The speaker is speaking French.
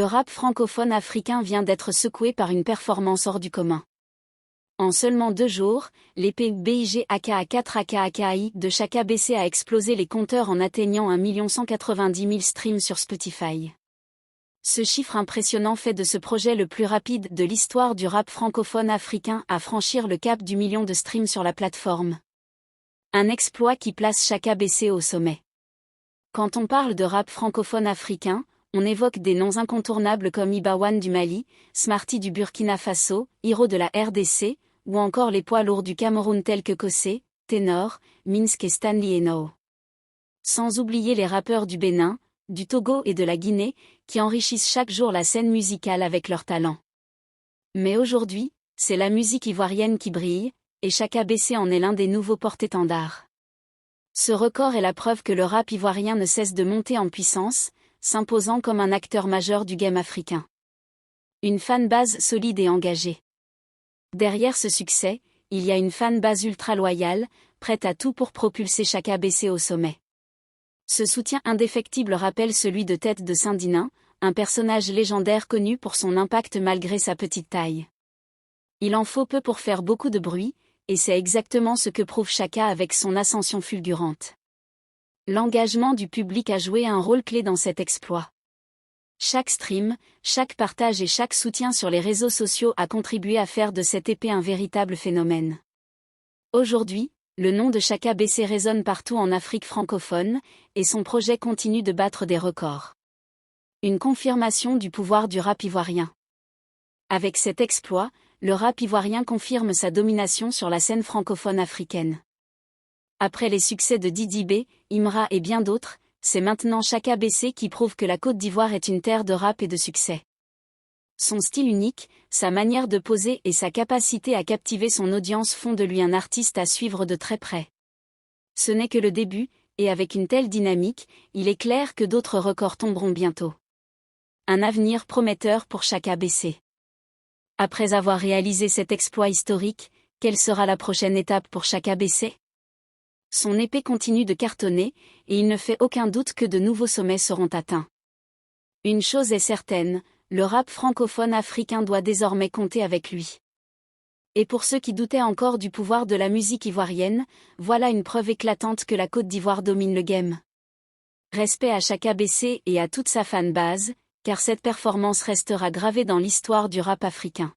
rap francophone africain vient d'être secoué par une performance hors du commun. En seulement 2 jours, l'épée BIG AKA4 AKAKI de Chaka BC a explosé les compteurs en atteignant 1 190 000 streams sur Spotify. Ce chiffre impressionnant fait de ce projet le plus rapide de l'histoire du rap francophone africain à franchir le cap du million de streams sur la plateforme. Un exploit qui place Chaka BC au sommet. Quand on parle de rap francophone africain, on évoque des noms incontournables comme Ibawan du Mali, Smarty du Burkina Faso, Hiro de la RDC, ou encore les poids lourds du Cameroun tels que Kossé, Ténor, Minsk et Stanley Eno. Sans oublier les rappeurs du Bénin, du Togo et de la Guinée, qui enrichissent chaque jour la scène musicale avec leur talent. Mais aujourd'hui, c'est la musique ivoirienne qui brille, et Chaka BC en est l'un des nouveaux porte-étendards. Ce record est la preuve que le rap ivoirien ne cesse de monter en puissance, s'imposant comme un acteur majeur du game africain. Une fanbase solide et engagée. Derrière ce succès, il y a une fanbase ultra loyale, prête à tout pour propulser Chaka BC au sommet. Ce soutien indéfectible rappelle celui de Tête de Saint-Dinin, un personnage légendaire connu pour son impact malgré sa petite taille. Il en faut peu pour faire beaucoup de bruit, et c'est exactement ce que prouve Chaka avec son ascension fulgurante. L'engagement du public a joué un rôle clé dans cet exploit. Chaque stream, chaque partage et chaque soutien sur les réseaux sociaux a contribué à faire de cette épée un véritable phénomène. Aujourd'hui, le nom de Chaka BC résonne partout en Afrique francophone, et son projet continue de battre des records. Une confirmation du pouvoir du rap ivoirien. Avec cet exploit, le rap ivoirien confirme sa domination sur la scène francophone africaine. Après les succès de Didi B, Imra et bien d'autres, c'est maintenant Chaka BC qui prouve que la Côte d'Ivoire est une terre de rap et de succès. Son style unique, sa manière de poser et sa capacité à captiver son audience font de lui un artiste à suivre de très près. Ce n'est que le début, et avec une telle dynamique, il est clair que d'autres records tomberont bientôt. Un avenir prometteur pour Chaka BC. Après avoir réalisé cet exploit historique, quelle sera la prochaine étape pour Chaka BC ? Son épée continue de cartonner, et il ne fait aucun doute que de nouveaux sommets seront atteints. Une chose est certaine, le rap francophone africain doit désormais compter avec lui. Et pour ceux qui doutaient encore du pouvoir de la musique ivoirienne, voilà une preuve éclatante que la Côte d'Ivoire domine le game. Respect à Chaka BC et à toute sa fanbase, car cette performance restera gravée dans l'histoire du rap africain.